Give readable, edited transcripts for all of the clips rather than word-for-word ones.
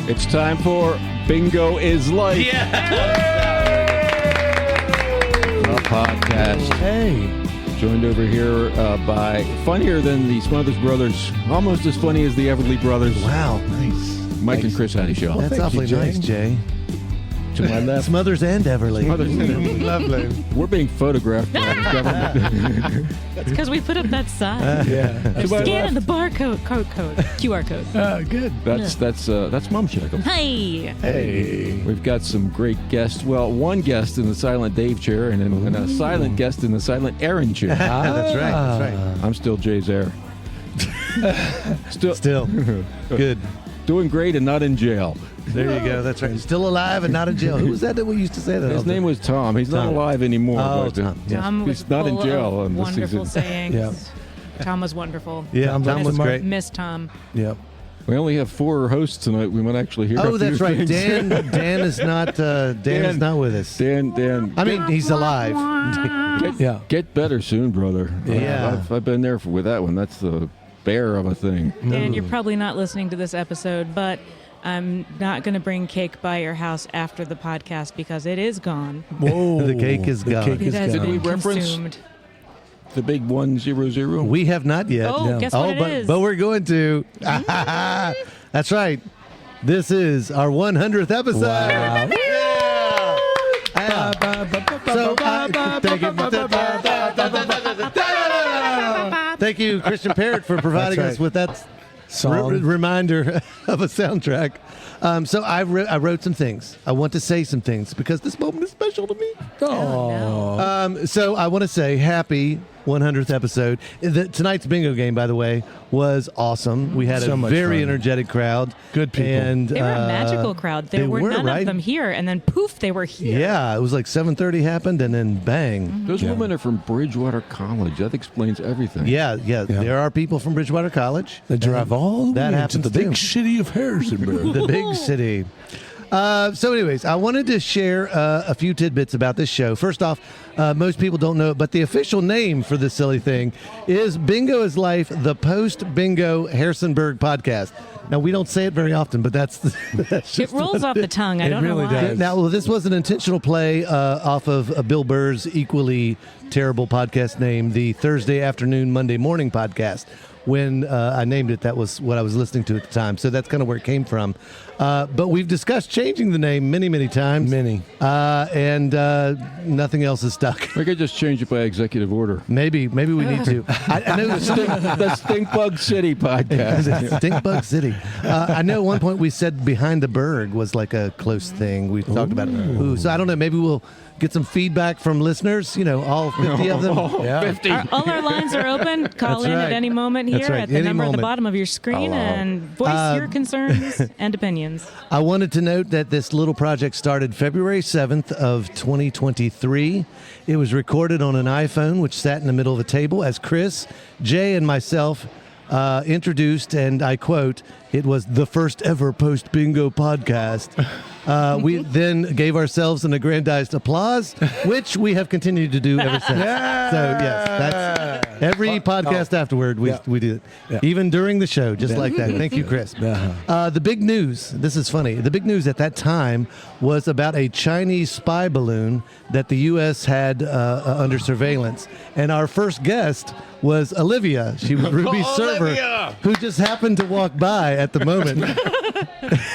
It's time for Bingo is Life. Yeah. A podcast. Hey. Joined over here by funnier than the Smothers Brothers, almost as funny as the Everly Brothers. Wow, nice. Mike and Chris Hattie Show. That's awfully nice, Jay. To my left. Smothers and Everly. Smothers and Everly. Lovely. We're being photographed by the government. It's because we put up that sign. Yeah. Scanning the barcode, QR code. Good. That's Mum Shackle. Hey. Hey. We've got some great guests. Well, one guest in the Silent Dave chair and a silent guest in the Silent Aaron chair. That's right. That's right. I'm still Jay's heir. Still. Good. Doing great and not in jail. There you go. That's right. Still alive and not in jail. Who was that we used to say that? His name was Tom. He's not alive anymore. Oh, but, Tom. Yeah. Tom was He's not in full jail of on this wonderful season. sayings. Yeah. Tom was wonderful. Yeah, Tom was great. Miss Tom. Yep. We only have 4 hosts tonight. We might actually hear. Oh, a few that's right. things. Dan is not. Dan is not with us. Dan. I mean, he's alive. Get better soon, brother. Yeah. I've been there with that one. That's the bear of a thing. Dan, you're probably not listening to this episode, but I'm not going to bring cake by your house after the podcast because it is gone. Whoa. The cake is gone. cake It is has Did we been reference- consumed. The big 100. We have not yet. Oh, guess what it is. But we're going to. That's right. This is our 100th episode. Wow. Thank you, Christian Parrott, for providing That's right. us with that Song. reminder of a soundtrack. So I wrote some things. I want to say some things because this moment is special to me. Oh. So I want to say happy 100th episode. Tonight's bingo game, by the way, was awesome. We had So a much very fun. energetic crowd. Good people. And, They were a magical crowd. There they were none right? of them here, and then poof, they were here. Yeah, it was like 7:30 happened, and then bang. Those women are from Bridgewater College. That explains everything. Yeah, there are people from Bridgewater College. They drive all the That way to happens the big too. city of Harrisonburg. The big city. So anyways, I wanted to share a few tidbits about this show. First off, most people don't know it, but the official name for this silly thing is Bingo is Life, the Post-Bingo Harrisonburg podcast. Now, we don't say it very often, but that's It just rolls off the tongue. I don't really know why. does. Now, well, this was an intentional play off of Bill Burr's equally terrible podcast name, the Thursday Afternoon, Monday Morning podcast. When I named it, that was what I was listening to at the time. So that's kind of where it came from. But we've discussed changing the name many, many times. And nothing else is stuck. We could just change it by executive order. Maybe we need to. I know The Stink Bug City podcast. Stinkbug City. I know at one point we said Behind the Berg was like a close thing. We talked about it. Ooh, so I don't know. Maybe we'll get some feedback from listeners, all 50 of them. Yeah. 50. All our lines are open. Call That's in right. at any moment here That's right. at the Any number at moment. the bottom of your screen and voice your concerns and opinions. I wanted to note that this little project started February 7th of 2023. It was recorded on an iPhone, which sat in the middle of a table as Chris, Jay, and myself introduced, and I quote, "It was the first ever post-bingo podcast." We then gave ourselves an aggrandized applause, which we have continued to do ever since. So, yes, that's every podcast afterward, we do it. Yeah. Even during the show, just like that. Thank you, Chris. The big news, this is funny, the big news at that time was about a Chinese spy balloon that the U.S. had under surveillance. And our first guest was Olivia. She was Ruby's server, who just happened to walk by at the moment.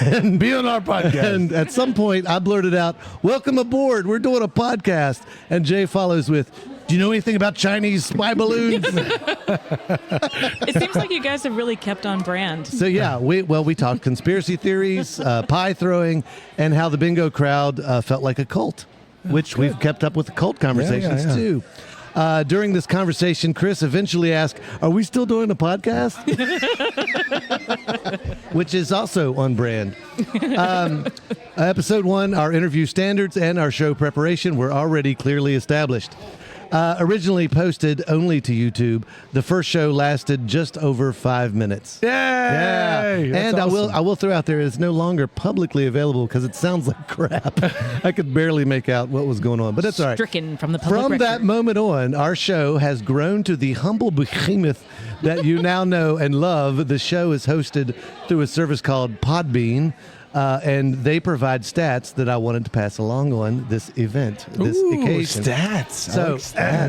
And be on our podcast. And at some point, I blurted out, "Welcome aboard. We're doing a podcast." And Jay follows with, "Do you know anything about Chinese spy balloons?" It seems like you guys have really kept on brand. So yeah, we talked conspiracy theories, pie throwing, and how the bingo crowd felt like a cult, which we've kept up with the cult conversations yeah. too. During this conversation, Chris eventually asked, "Are we still doing a podcast?" Which is also on brand. Episode 1, our interview standards and our show preparation were already clearly established. Originally posted only to YouTube, the first show lasted just over 5 minutes. Yay! Yeah, That's and awesome. I will throw out there it's no longer publicly available because it sounds like crap. I could barely make out what was going on, but it's all right. Stricken from the public From record. that moment on, our show has grown to the humble behemoth that you now know and love. The show is hosted through a service called Podbean. and they provide stats that I wanted to pass along on this event, this occasion. Stats. So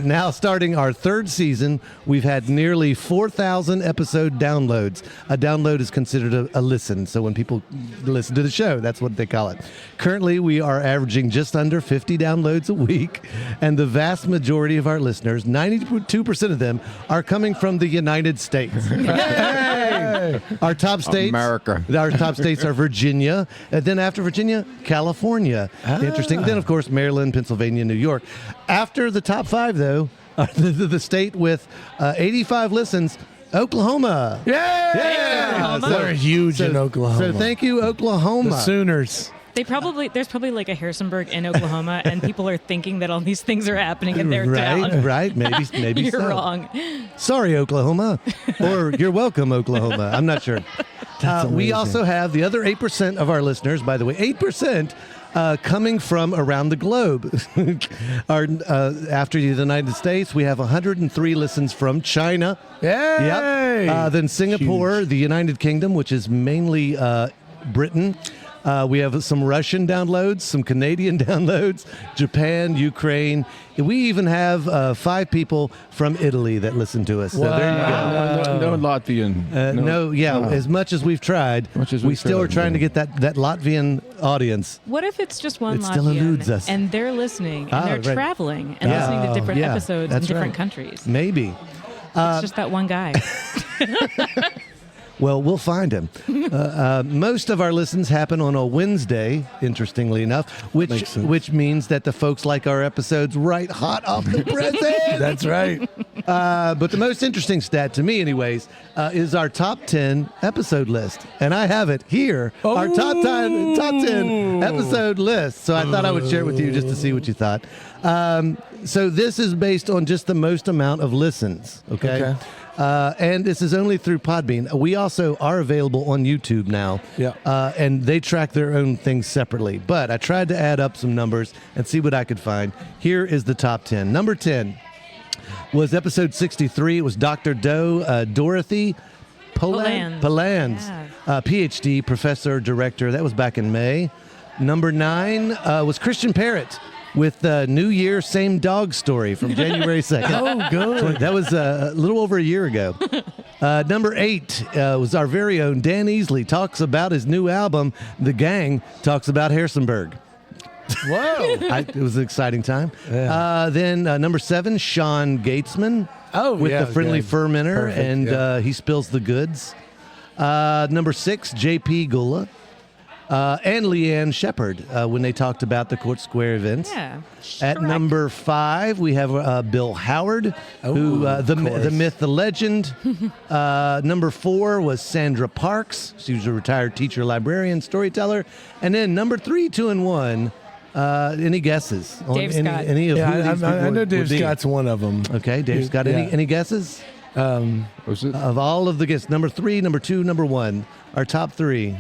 now starting our third season, we've had nearly 4,000 episode downloads. A download is considered a listen. So when people listen to the show, that's what they call it. Currently, we are averaging just under 50 downloads a week. And the vast majority of our listeners, 92% of them, are coming from the United States. Our top states, America. Our top states are Virginia, and then after Virginia, California. Interesting. Then, of course, Maryland, Pennsylvania, New York. After the top 5, though, the state with 85 listens, Oklahoma. Yeah. They're huge in Oklahoma. So thank you, Oklahoma. The Sooners. There's probably like a Harrisonburg in Oklahoma, and people are thinking that all these things are happening in their town. Right. Maybe You're so. wrong. Sorry, Oklahoma. Or you're welcome, Oklahoma. I'm not sure. We also have the other 8% of our listeners, by the way, 8% coming from around the globe. After the United States, we have 103 listens from China. Yay! Yep. Then Singapore, Huge. the United Kingdom, which is mainly Britain. We have some Russian downloads, some Canadian downloads, Japan, Ukraine. We even have 5 people from Italy that listen to us. So there you go. No Latvian. As much as we've tried, we still are trying to get that Latvian audience. What if it's just one It still Latvian eludes us. and they're listening and they're right. traveling and listening to different yeah, episodes in that's different right. countries? Maybe. It's just that one guy. Well, we'll find him. Most of our listens happen on a Wednesday, interestingly enough, which means that the folks like our episodes right hot off the presses. That's right. But the most interesting stat to me, anyways, is our top 10 episode list. And I have it here, our top 10 episode list. So I thought I would share it with you just to see what you thought. So this is based on just the most amount of listens, okay? And this is only through Podbean. We also are available on YouTube now. Yeah. And they track their own things separately. But I tried to add up some numbers and see what I could find. Here is the top 10. Number 10 was episode 63. It was Dr. Dorothy Palands, Yeah. PhD, professor, director. That was back in May. Number 9 was Christian Parrott with New Year, Same Dog Story from January 2nd. Oh, good. That was a little over a year ago. Number 8 was our very own Dan Easley talks about his new album. The Gang talks about Harrisonburg. Whoa. It was an exciting time. Yeah. Then number 7, Sean Gatesman with the Friendly good. Fermenter, Perfect, and yeah. he spills the goods. Number 6, JP Gula. And Leanne Shepard when they talked about the Court Square events. Yeah. At Shrek. number 5, we have Bill Howard, who the myth, the legend. Number 4 was Sandra Parks. She was a retired teacher, librarian, storyteller. And then number 3, 2 and 1. Any guesses? on Dave Scott. Any of who Yeah, these I people know would Dave be? Scott's one of them. Okay, Dave Scott. Yeah. Any guesses? Was it? Of all of the guests, number 3, number 2, number 1. Our top 3.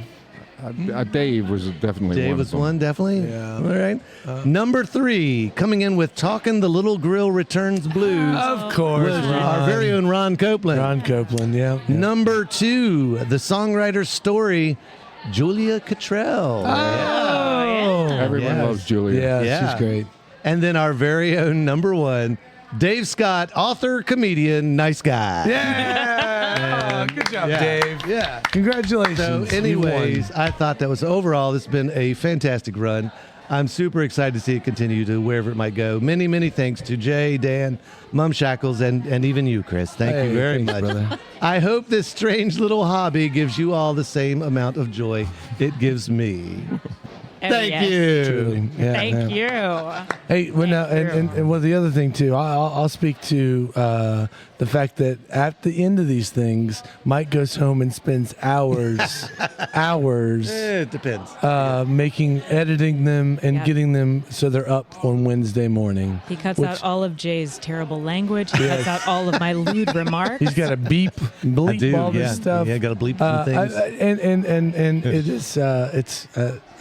Dave was definitely Dave one. was one, definitely. Yeah. All right. Number 3, coming in with Talking the Little Grill Returns Blues. Of course. was our very own Ron Copeland. Ron Copeland, yeah. Number 2, the songwriter's story, Julia Cottrell. Everyone Yes. loves Julia. Yeah, she's great. And then our very own number 1, Dave Scott, author, comedian, nice guy. Yeah. Good job, Yeah. Dave. Yeah. Congratulations. So, You anyways, won. I thought that was overall, this has been a fantastic run. I'm super excited to see it continue to wherever it might go. Many, many thanks to Jay, Dan, Mum Shackles, and even you, Chris. Thank you very thanks, much. brother. I hope this strange little hobby gives you all the same amount of joy it gives me. Oh, Thank yes. you. Truly. Yeah, Thank yeah. you. Hey, well, now, Thank you. and well, the other thing too, I'll speak to the fact that at the end of these things, Mike goes home and spends hours It depends. editing them and Yep. getting them so they're up on Wednesday morning. He cuts Which- out all of Jay's terrible language. He cuts out all of my lewd remarks. He's got to bleep all this yeah. stuff. Yeah, got to bleep some things. And it is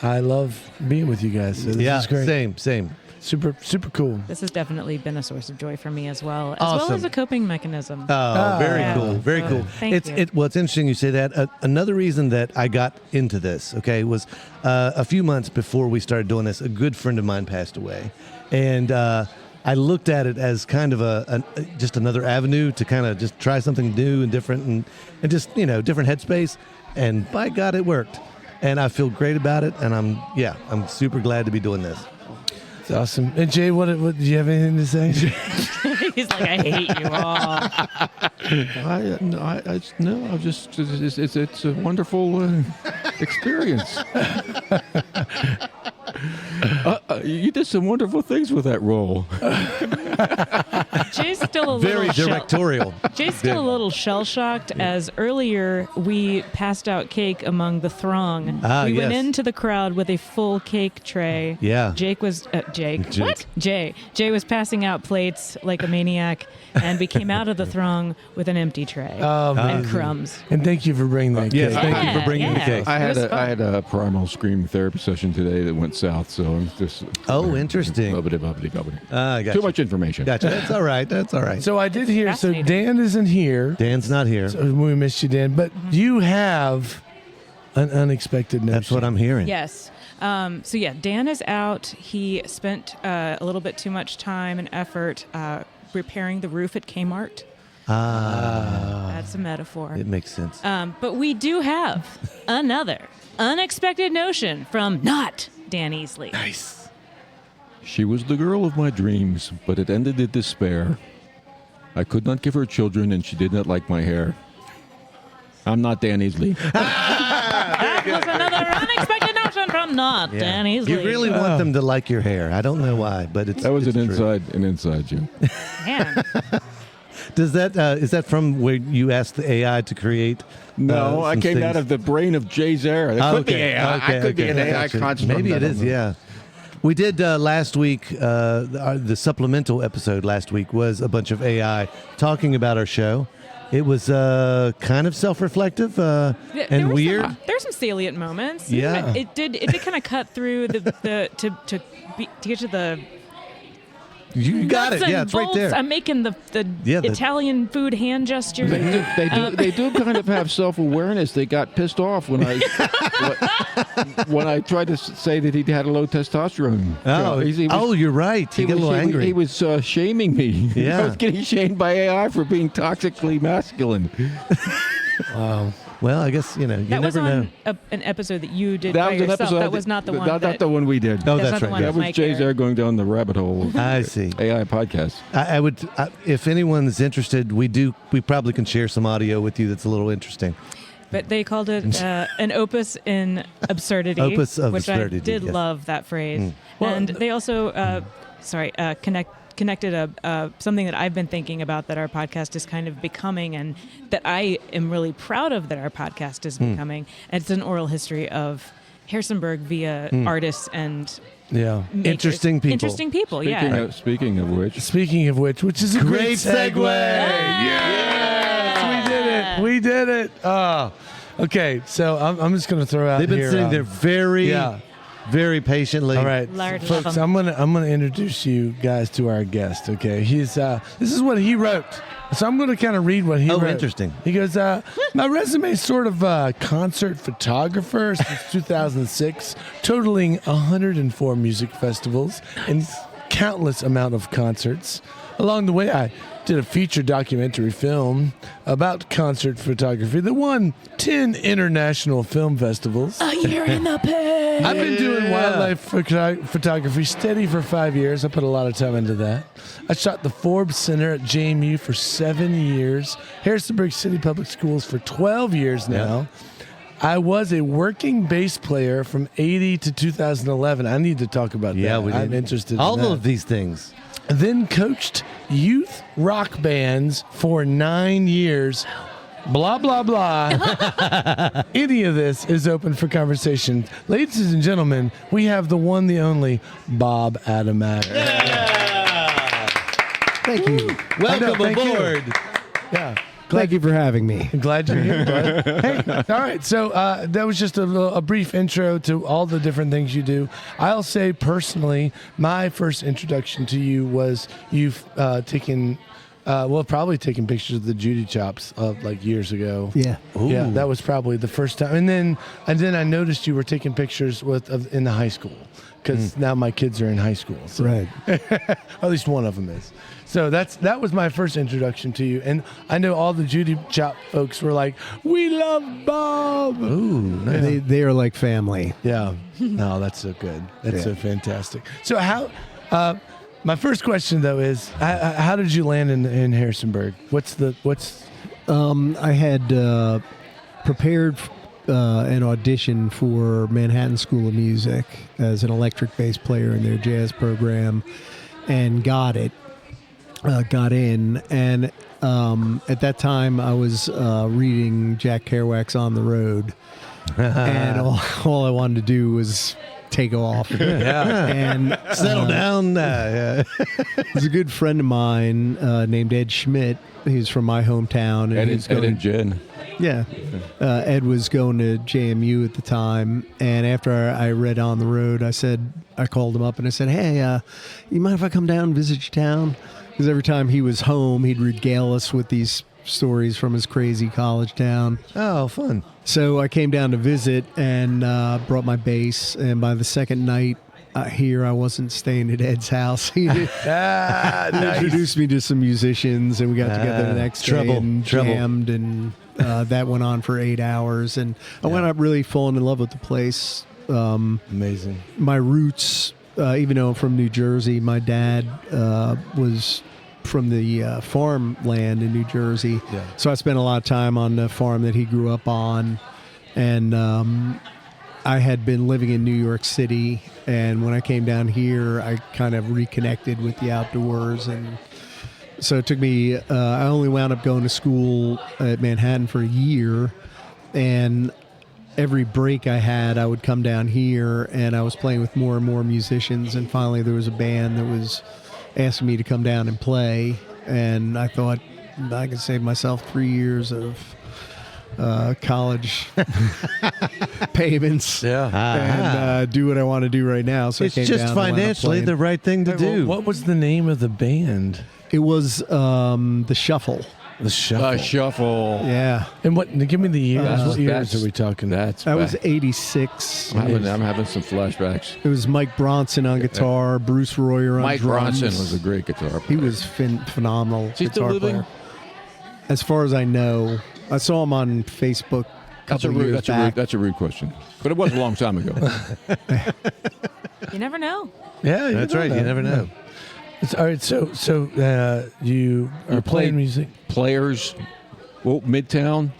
I love being with you guys. So this is great. Same. super cool. This has definitely been a source of joy for me as well as a coping mechanism. Oh, very Yeah. cool. Very So, cool. thank you. Well, it's interesting you say that. Another reason that I got into this, was a few months before we started doing this, a good friend of mine passed away. And I looked at it as kind of just another avenue to kind of just try something new and different and just, different headspace. And by God, it worked. And I feel great about it. And I'm super glad to be doing this. It's awesome. And Jay, what do you have anything to say? He's like, I hate you all. It's a wonderful experience. You did some wonderful things with that role. Jay's still a Very little directorial. Jay's still a little shell-shocked as earlier we passed out cake among the throng. We went into the crowd with a full cake tray. Yeah. Jake was What? Jay was passing out plates like a maniac, and we came out of the throng with an empty tray and crumbs. And thank you for bringing that cake. Yes, thank you for bringing the cake. I had a primal scream therapy session today that went south, so I'm just... Oh, interesting. Bubbly. Gotcha. Too much information. Gotcha. That's all right. So I did hear, so Dan isn't here. Dan's not here. So we missed you, Dan. But you have an unexpected notion. That's what I'm hearing. Yes. Dan is out. He spent a little bit too much time and effort repairing the roof at Kmart. That's a metaphor. It makes sense. But we do have another unexpected notion from not Dan Easley. Nice. She was the girl of my dreams, but it ended in despair. I could not give her children, and she did not like my hair. I'm not Dan Easley. That was another unexpected notion from not Dan Easley. You really want them to like your hair. I don't know why, but it's That was it's an true. inside joke. Man. Does that is that from where you asked the AI to create? No, I some came things? out of the brain of Jay Zara. That could be AI. I could be an AI Gotcha. construct. Maybe I it don't is. know. Yeah. We did last week. The supplemental episode last week was a bunch of AI talking about our show. It was kind of self-reflective and weird. There's some salient moments. Yeah. It did kind of cut through to get to the. You got nuts it. Yeah, and it's right bolts. there. I'm making the Italian food hand gesture. They do kind of have self-awareness. They got pissed off when I tried to say that he had a low testosterone. You're right. He got a little angry. He was shaming me. Yeah. I was getting shamed by AI for being toxically masculine. Wow. Well, I guess you that never was know. on an episode that you did That by was an yourself. episode. That was not the one. Not the one we did. Oh, That's that's not the right. one Yeah. That was Mike Jay Air. Zara going down the rabbit hole. I see. AI podcast. I would, if anyone's interested, we probably can share some audio with you that's a little interesting. But they called it an opus in absurdity. Opus of which absurdity, I did yes. love that phrase. Well, And they also, connected something that I've been thinking about that our podcast is kind of becoming, and that I am really proud of that our podcast is becoming. And it's an oral history of Harrisonburg via artists and Yeah. makers. Interesting people. Interesting people, yeah. Speaking of which, Which is a great segue. Yes, we did it. Oh, okay. So I'm just going to throw out. They've been here, sitting there very patiently. All right, Lord, folks. love 'em. I'm gonna introduce you guys to our guest. Okay, he's this is what he wrote. So I'm gonna kind of read what he wrote. Oh, interesting. He goes, my resume is sort of a concert photographer since 2006, totaling 104 music festivals and countless amount of concerts. Along the way, I did a feature documentary film about concert photography that won 10 international film festivals. A year in the pit. I've been doing wildlife photography steady for 5 years. I put a lot of time into that. I shot the Forbes Center at JMU for 7 years, Harrisonburg City Public Schools for 12 years now. I was a working bass player from 80 to 2011. I need to talk about that. I'm interested in all that. of these things. Then coached youth rock bands for 9 years. Blah, blah, blah. Any of this is open for conversation. Ladies and gentlemen, we have the one, the only, Bob Adamek. Thank you. Welcome thank you. aboard. Yeah. Thank you for having me. Glad you're here, bud. Hey, all right. So that was just a brief intro to all the different things you do. I'll say personally, my first introduction to you was you've probably taken pictures of the Judy Chops like years ago. Yeah. Yeah, that was probably the first time. And then I noticed you were taking pictures in the high school because now my kids are in high school. So. Right. At least one of them is. So that was my first introduction to you. And I know all the Judy Chop folks were like, "We love Bob." Ooh, nice. They are like family. Yeah. No, that's so good. That's so fantastic. So how? My first question though is, how did you land in Harrisonburg? I had prepared an audition for Manhattan School of Music as an electric bass player in their jazz program, and got it. Got in, and at that time I was reading Jack Kerouac's On the Road, and all I wanted to do was take off and Settle down. There's a good friend of mine named Ed Schmidt. He's from my hometown. And Ed and Jen. Yeah. Ed was going to JMU at the time, and after I read On the Road, I called him up and I said, "Hey, you mind if I come down and visit your town?" Because every time he was home, he'd regale us with these stories from his crazy college town. Oh, fun. So I came down to visit and brought my bass, and by the second night here, I wasn't staying at Ed's house. He introduced me to some musicians, and we got together the next day and jammed, and that went on for 8 hours. And I wound up really falling in love with the place. Amazing. My roots, even though I'm from New Jersey, my dad was from the farmland in New Jersey. Yeah. So I spent a lot of time on the farm that he grew up on. And I had been living in New York City. And when I came down here, I kind of reconnected with the outdoors. And so it took me, I only wound up going to school at Manhattan for a year. And every break I had, I would come down here, and I was playing with more and more musicians. And finally, there was a band that was asking me to come down and play. And I thought I could save myself 3 years of college payments and do what I want to do right now. So It's I came just down and wound up financially playing. the right thing to do. What was the name of the band? It was the Shuffle. The Shuffle. Shuffle. Yeah, And give me the years. What years that's- are we talking? that was 86. I'm having some flashbacks. It was Mike Bronson on guitar, Bruce Royer on Mike drums. Bronson was a great guitar player. He was phenomenal Is he still guitar living? player. As far as I know, I saw him on Facebook. That's a rude question. But it was a long time ago. You never know. Yeah, That's right. You never know. All right. So you are playing music. Players. Well, Midtown.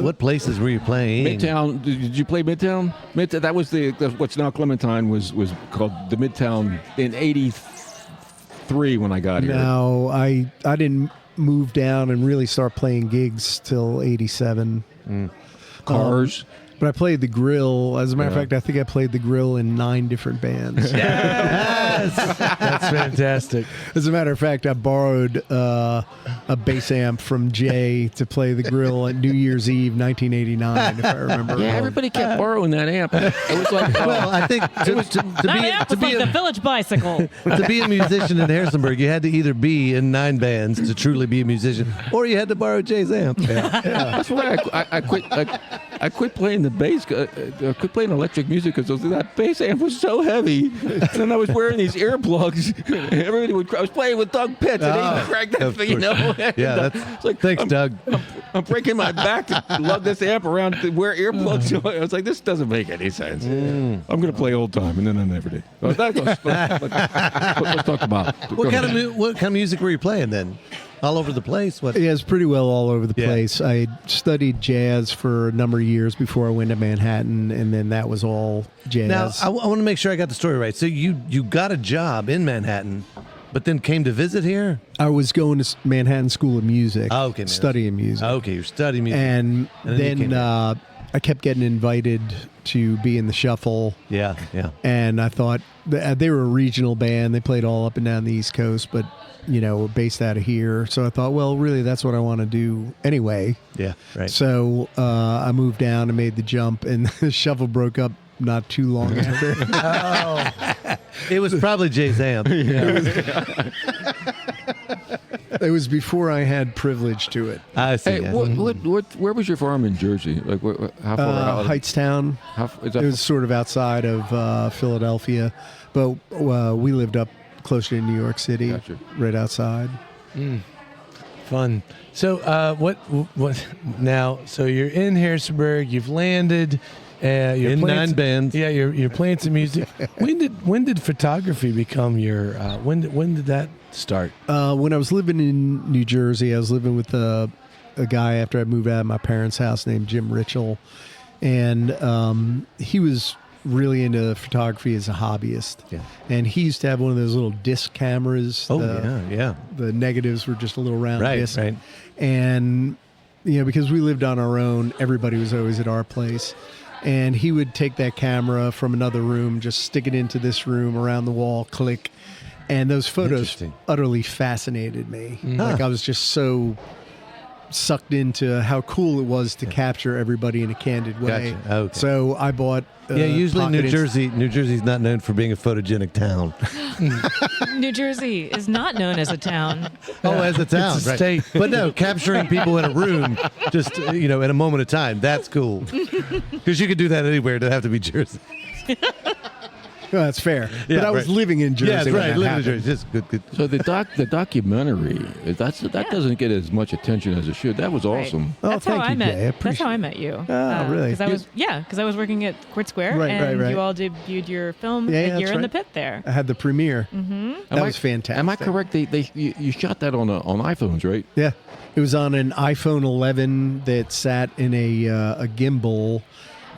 What places were you playing? Midtown. Did you play Midtown? That was the what's now Clementine was called the Midtown in '83 when I got here. No, I didn't move down and really start playing gigs till '87. Cars. But I played the Grill. As a matter of fact, I think I played the Grill in 9 different bands. That's fantastic. As a matter of fact, I borrowed a bass amp from Jay to play the Grill at New Year's Eve, 1989, if I remember. Yeah, wrong. everybody kept borrowing that amp. It was like, Well, I think That amp was like the village bicycle. to be a musician in Harrisonburg, you had to either be in 9 bands to truly be a musician, or you had to borrow Jay's amp. that's why I quit. I quit playing the bass. I quit playing electric music because that bass amp was so heavy, and then I was wearing these earplugs. And everybody would. I was playing with Doug Pitts, and he cracked that thing. Yeah, it's like, thanks, Doug. I'm breaking my back to lug this amp around to wear earplugs. I was like, this doesn't make any sense. I'm going to play old time, and then I never did. Let's talk about What kind of music were you playing then? All over the place? What? Yeah, it's pretty well all over the Yeah. place. I studied jazz for a number of years before I went to Manhattan, and then that was all jazz. Now, I want to make sure I got the story right. So you got a job in Manhattan, but then came to visit here? I was going to Manhattan School of Music, Oh, okay, man. studying music. Okay, you're studying music. And And then you came then I kept getting invited to be in the Shuffle. Yeah, yeah. And I thought they were a regional band. They played all up and down the East Coast, but were based out of here. So I thought, well, really, that's what I want to do anyway. Yeah, right. So I moved down and made the jump, and the Shuffle broke up not too long after. It was probably Jay's amp. It was before I had privilege to it. I see. Hey, yeah. where was your farm in Jersey? Like, how far out? Hightstown. Is that It was sort of outside of Philadelphia, but we lived up closer to New York City, Gotcha. right outside. Fun. So what now? So you're in Harrisonburg. You've landed. You're In playing 9 bands. Yeah, you're playing some music. When did photography become your? When did that start? When I was living in New Jersey, I was living with a guy after I moved out of my parents' house named Jim Ritchell, and he was really into photography as a hobbyist. Yeah. And he used to have one of those little disc cameras. Oh, The negatives were just a little round Right, disc. right. And because we lived on our own, everybody was always at our place. And he would take that camera from another room, just stick it into this room, around the wall, click. And those photos Interesting. utterly fascinated me. Like I was just so sucked into how cool it was to capture everybody in a candid way. Gotcha. Okay. So I bought. Usually Pocket New Jersey's not known for being a photogenic town. New Jersey is not known as a town. Oh, as a town, It's a right. state. But no, capturing people in a room, just, in a moment of time, that's cool. Because you could do that anywhere. It doesn't have to be Jersey. Oh, that's fair. Yeah, but I was right. living in Jersey. Yeah, when right. that Living in happened. Jersey. Just good. So the documentary that doesn't get as much attention as it should. That was Right. awesome. Oh, That's how thank I you, met. Jay. I That's how I appreciate met you. Oh, really? Because I was working at Court Square, Right, and right. you all debuted your film. Yeah, and that's you're in the right. pit there. I had the premiere. Am was fantastic. Am I correct? You shot that on iPhones, right? Yeah, it was on an iPhone 11 that sat in a gimbal,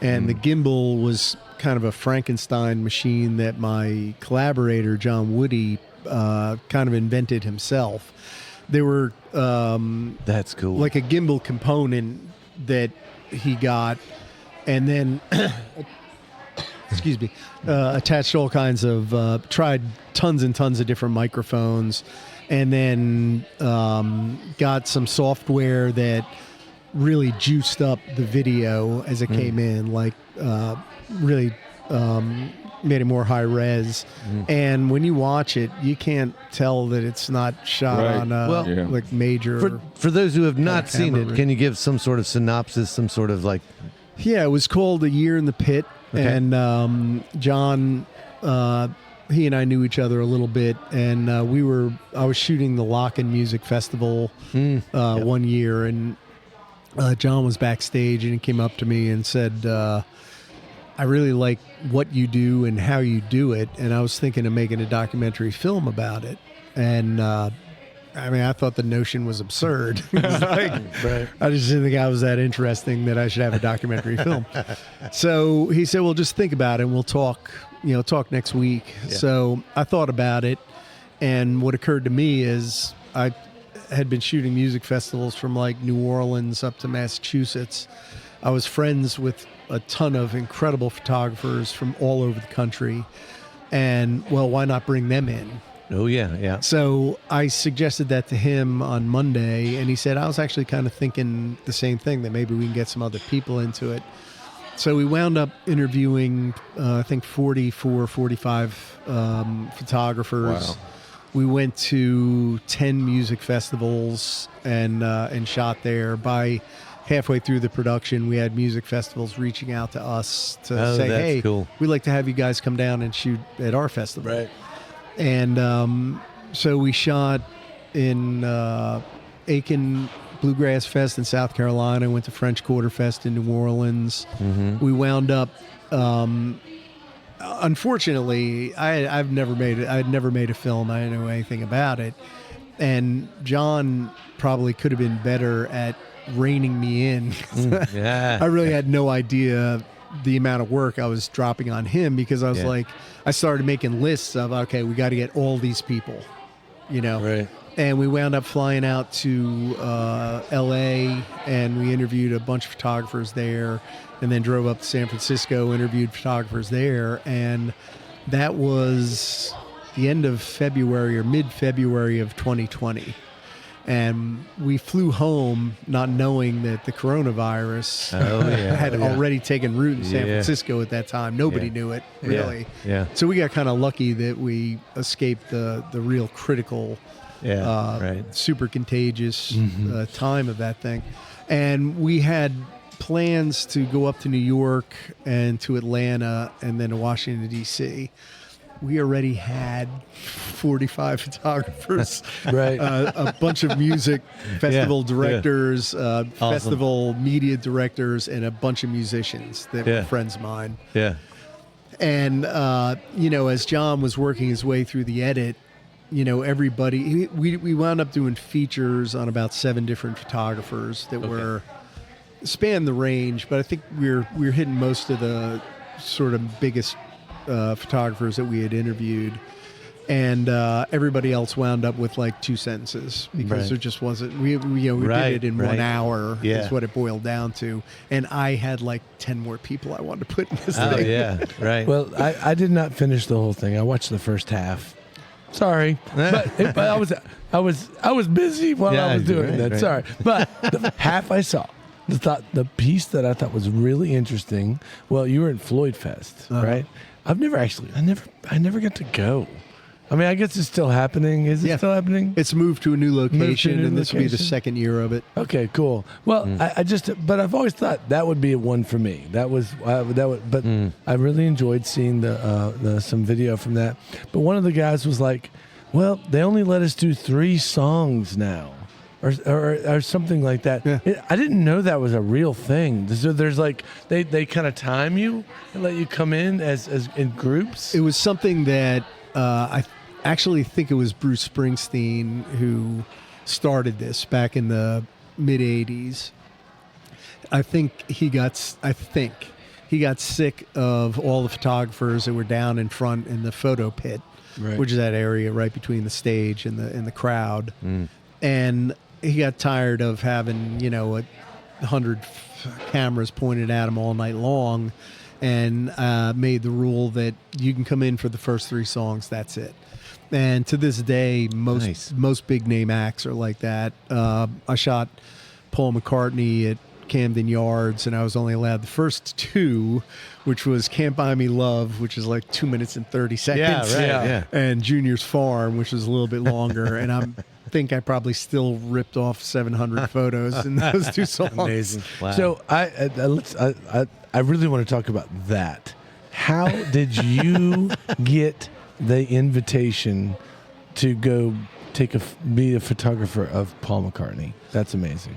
and the gimbal was kind of a Frankenstein machine that my collaborator John Woody kind of invented himself. There were That's cool. like a gimbal component that he got, and then excuse me, attached all kinds of tried tons and tons of different microphones, and then got some software that really juiced up the video as it came in, like really made it more high res. And when you watch it, you can't tell that it's not shot Right. on Well, Yeah. like major. for those who have not seen camera. it, can you give some sort of synopsis, some sort of like... Yeah, it was called A Year in the Pit, Okay. and John, he and I knew each other a little bit, and I was shooting the Lock-In Music Festival one year, and John was backstage, and he came up to me and said, I really like what you do and how you do it, and I was thinking of making a documentary film about it. And I thought the notion was absurd. It was like, I just didn't think I was that interesting that I should have a documentary film. So he said, well, just think about it and we'll talk next week. Yeah. So I thought about it, and what occurred to me is I had been shooting music festivals from like New Orleans up to Massachusetts. I was friends with a ton of incredible photographers from all over the country. And, well, why not bring them in? Oh, yeah. So I suggested that to him on Monday, and he said, I was actually kind of thinking the same thing, that maybe we can get some other people into it. So we wound up interviewing, I think, 44, 45 photographers. Wow. We went to 10 music festivals and shot there. By halfway through the production, we had music festivals reaching out to us to say, that's hey, cool. we'd like to have you guys come down and shoot at our festival. Right. And so we shot in Aiken Bluegrass Fest in South Carolina, went to French Quarter Fest in New Orleans. We wound up, unfortunately, I'd never made a film. I didn't know anything about it. And John probably could have been better at reining me in. Yeah. I really had no idea the amount of work I was dropping on him, because I was Yeah. like, I started making lists of, okay, we got to get all these people, Right. And we wound up flying out to LA, and we interviewed a bunch of photographers there. and then drove up to San Francisco, interviewed photographers there, and that was the end of February or mid-February of 2020. And we flew home not knowing that the coronavirus had already taken root in San Francisco at that time. Nobody knew it, really. Yeah. So we got kind of lucky that we escaped the real critical, super contagious time of that thing. And we had plans to go up to New York and to Atlanta and then to Washington, D.C. We already had 45 photographers, a bunch of music festival directors, festival media directors, and a bunch of musicians that were friends of mine. Yeah. And, as John was working his way through the edit, everybody, we wound up doing features on about 7 different photographers that were span the range, but I think we're hitting most of the sort of biggest photographers that we had interviewed, and everybody else wound up with like 2 sentences because there just wasn't. We did it in 1 hour. Is what it boiled down to, and I had like 10 more people I wanted to put in this thing. Yeah, right. Well, I did not finish the whole thing. I watched the first half. Sorry, but I was busy while I was doing that. Right. Sorry, but the half I saw. The piece that I thought was really interesting. Well, you were at Floyd Fest, right? I never got to go. I mean, I guess it's still happening. Is it still happening? It's moved to a new location, and this will be the second year of it. Okay, cool. Well, but I've always thought that would be a one for me. But I really enjoyed seeing the some video from that. But one of the guys was like, "Well, they only let us do 3 songs now." Or something like that. Yeah. I didn't know that was a real thing. So there's like they kind of time you and let you come in as in groups. It was something that I actually think it was Bruce Springsteen who started this back in the mid '80s. I think he got sick of all the photographers that were down in front in the photo pit, which is that area right between the stage and the crowd, and he got tired of having 100 cameras pointed at him all night long, and made the rule that you can come in for the first 3 songs. That's it. And to this day, most big name acts are like that. I shot Paul McCartney at Camden Yards, and I was only allowed the first 2, which was Can't Buy Me Love, which is like 2 minutes and 30 seconds. And Junior's Farm, which is a little bit longer. And I think I probably still ripped off 700 photos in those 2 songs. Amazing. Wow. So I really want to talk about that. How did you get the invitation to go be a photographer of Paul McCartney? That's amazing.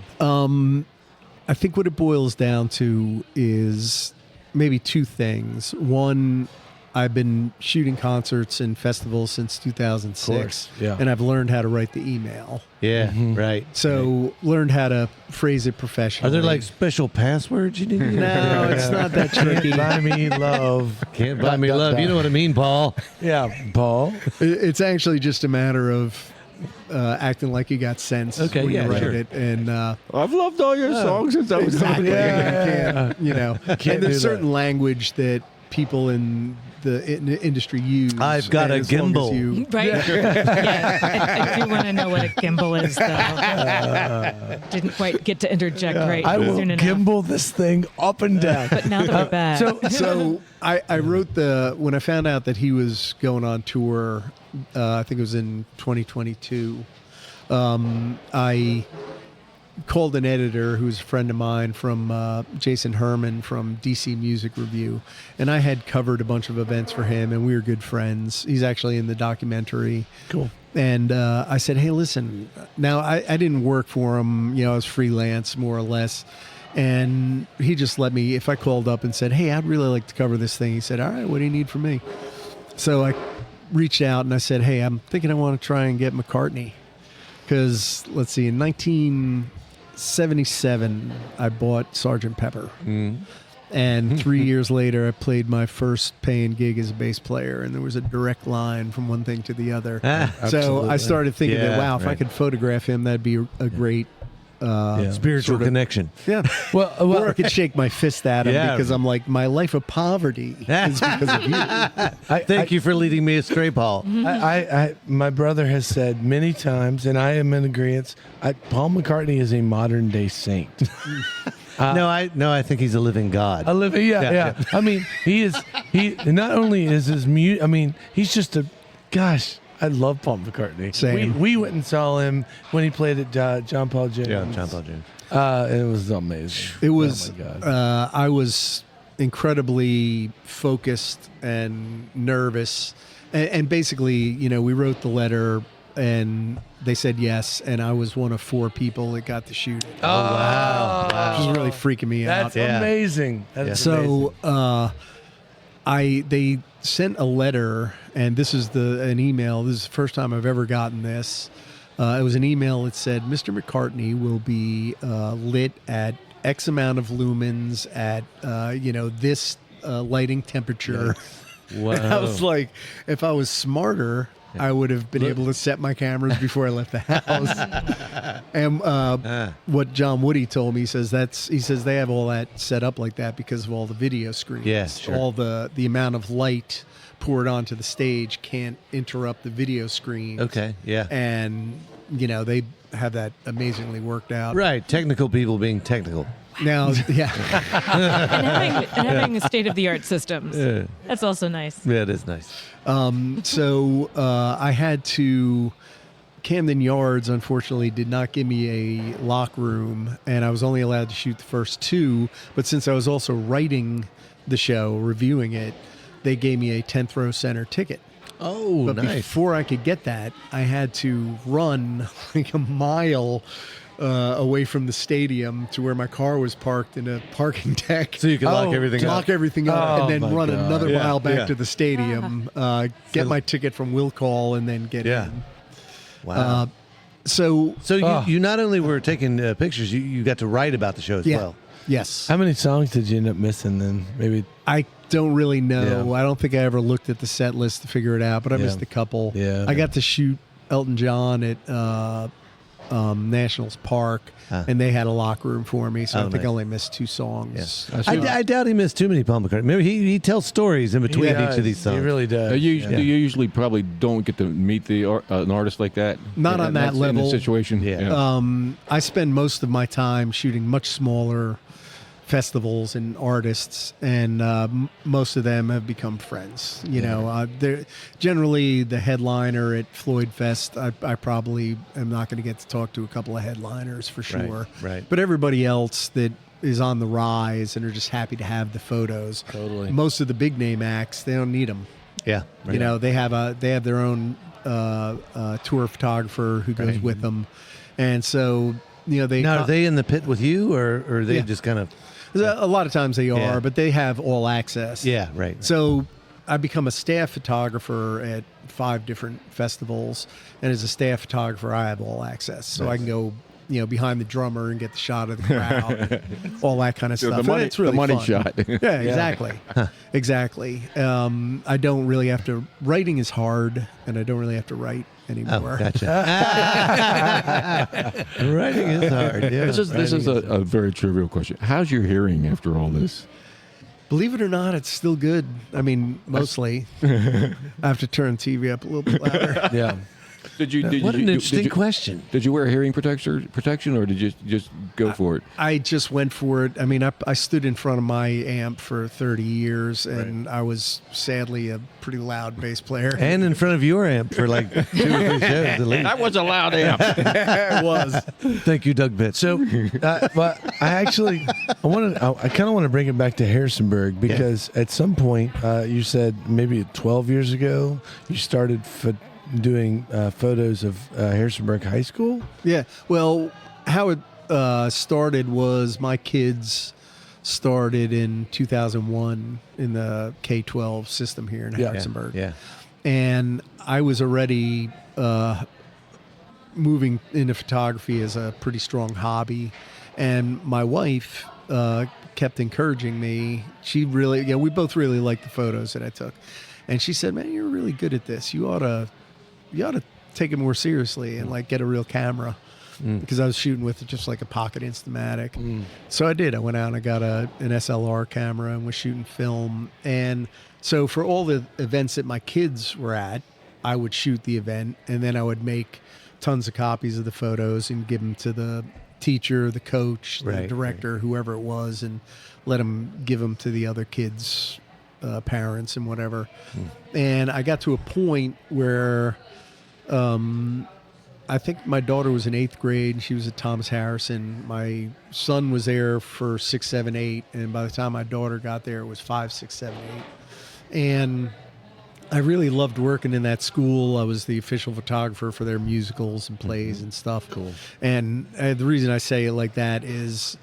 I think what it boils down to is maybe 2 things. One, I've been shooting concerts and festivals since 2006, and I've learned how to write the email. Yeah, right. So learned how to phrase it professionally. Are there like special passwords you need? No, it's not that tricky. Can't buy me love. Can't buy me love. You know what I mean, Paul? Yeah, Paul. It's actually just a matter of acting like you got sense when you write it. And I've loved all your songs since I was exactly. Can't And there's certain language that people in the industry use. I've got a gimbal. Right? I do want to know what a gimbal is, though. Didn't quite get to interject I will gimbal this thing up and down. But now that we're back. So I wrote when I found out that he was going on tour, I think it was in 2022, I called an editor who's a friend of mine from Jason Herman from DC Music Review, and I had covered a bunch of events for him, and we were good friends. He's actually in the documentary. Cool. And I said, hey, listen, now I didn't work for him. I was freelance more or less. And he just let me, if I called up and said, hey, I'd really like to cover this thing. He said, all right, what do you need from me? So I reached out and I said, hey, I'm thinking I want to try and get McCartney. Because, let's see, in 1977, I bought Sgt. Pepper. And 3 years later, I played my first paying gig as a bass player, and there was a direct line from one thing to the other. So I started thinking that, wow, if I could photograph him, that'd be a great Spiritual sort of- connection. Yeah. Well, Or I could shake my fist at him Yeah. because I'm like, my life of poverty is because of you. Thank you for leading me astray, Paul. My brother has said many times, and I am in agreement. Paul McCartney is a modern day saint. No, I think he's a living God. Yeah. I mean, he not only is his mute. I mean, he's just a gosh. I love Paul McCartney. Same. We went and saw him when he played at John Paul Jones. Yeah, John Paul Jones. And it was amazing. It was, Oh my God. I was incredibly focused and nervous. And basically, you know, we wrote the letter and they said yes. And I was one of 4 people that got to shoot it. Oh, wow. Which was really freaking me out. That's Yeah. amazing. That's amazing. So they sent a letter, and this is an email. This is the first time I've ever gotten this. It was an email that said, Mr. McCartney will be lit at X amount of lumens at, this lighting temperature. Wow. And I was like, if I was smarter, I would have been able to set my cameras before I left the house. And what John Woody told me, he says they have all that set up like that because of all the video screens. Yes, sure. All the amount of light poured onto the stage can't interrupt the video screen. Okay, yeah. And, you know, they have that amazingly worked out. Right, technical people being technical. Now, yeah. and having state-of-the-art systems. Yeah. That's also nice. Yeah, it is nice. So I had to. Camden Yards, unfortunately, did not give me a lock room, and I was only allowed to shoot the first 2. But since I was also writing the show, reviewing it, they gave me a 10th row center ticket. Oh, But nice. before I could get that, I had to run like a mile away from the stadium to where my car was parked in a parking deck. So you can lock everything up. Lock everything up, Oh, and then my run God. another Yeah, mile back yeah. to the stadium, get my ticket from Will Call, and then get Yeah. in. Wow. So So you not only were taking pictures, you got to write about the show as yeah, well. yes. How many songs did you end up missing then? Maybe. I don't really know. Yeah. I don't think I ever looked at the set list to figure it out, but I Yeah. missed a couple. Yeah. I got to shoot Elton John at Nationals Park, and they had a locker room for me, so Oh, I think nice. I only missed 2 songs. I doubt he missed too many Paul McCartney. Maybe he tells stories in between He each of these does. songs. He really does. You usually probably don't get to meet an artist like that. Not on that that's in level. the situation. Yeah. I spend most of my time shooting much smaller festivals and artists, and most of them have become friends. You know, they're generally the headliner at Floyd Fest. I probably am not going to get to talk to a couple of headliners for sure. right. But everybody else that is on the rise and are just happy to have the photos. Totally. Most of the big name acts, they don't need them. Yeah. You know, they have their own tour photographer who goes with them, and so you know Now, are they in the pit with you, or are they Yeah. just kind of? A lot of times they are, Yeah. but they have all access. Yeah, right. So I become a staff photographer at 5 different festivals, and as a staff photographer, I have all access. So I can go, you know, behind the drummer and get the shot of the crowd, all that kind of So stuff. the money, And it's really the money fun. shot. Yeah, exactly. Exactly. I don't really have to. Writing is hard, and I don't really have to write anymore. Oh, gotcha. Writing is hard. Yeah, This is a very trivial question. How's your hearing after all this? Believe it or not, it's still good. I mean, mostly. I have to turn TV up a little bit louder. Yeah. Did you? What an interesting question. Did you wear hearing protection, or did you just go for it? I just went for it. I mean, I stood in front of my amp for 30 years, and I was sadly a pretty loud bass player. And in front of your amp for like 2 or 3 shows at least. That was a loud amp. it was. Thank you, Doug Bitts. So, but I kind of want to bring it back to Harrisonburg because at some point you said maybe 12 years ago you started doing photos of Harrisonburg High School. Yeah. Well, how it started was my kids started in 2001 in the K-12 system here in Harrisonburg. Yeah. And I was already moving into photography as a pretty strong hobby. And my wife kept encouraging me. She really, we both really liked the photos that I took. And she said, man, you're really good at this. You ought to take it more seriously and like get a real camera. because I was shooting with just like a pocket Instamatic. So I did. I went out and I got an SLR camera and was shooting film. And so for all the events that my kids were at, I would shoot the event, and then I would make tons of copies of the photos and give them to the teacher, the coach, the director, whoever it was, and let them give them to the other kids' parents and whatever. And I got to a point where I think my daughter was in 8th grade and she was at Thomas Harrison. My son was there for 6, 7, 8, and by the time my daughter got there, it was 5, 6, 7, 8. And I really loved working in that school. I was the official photographer for their musicals and plays and stuff. Cool. And the reason I say it like that is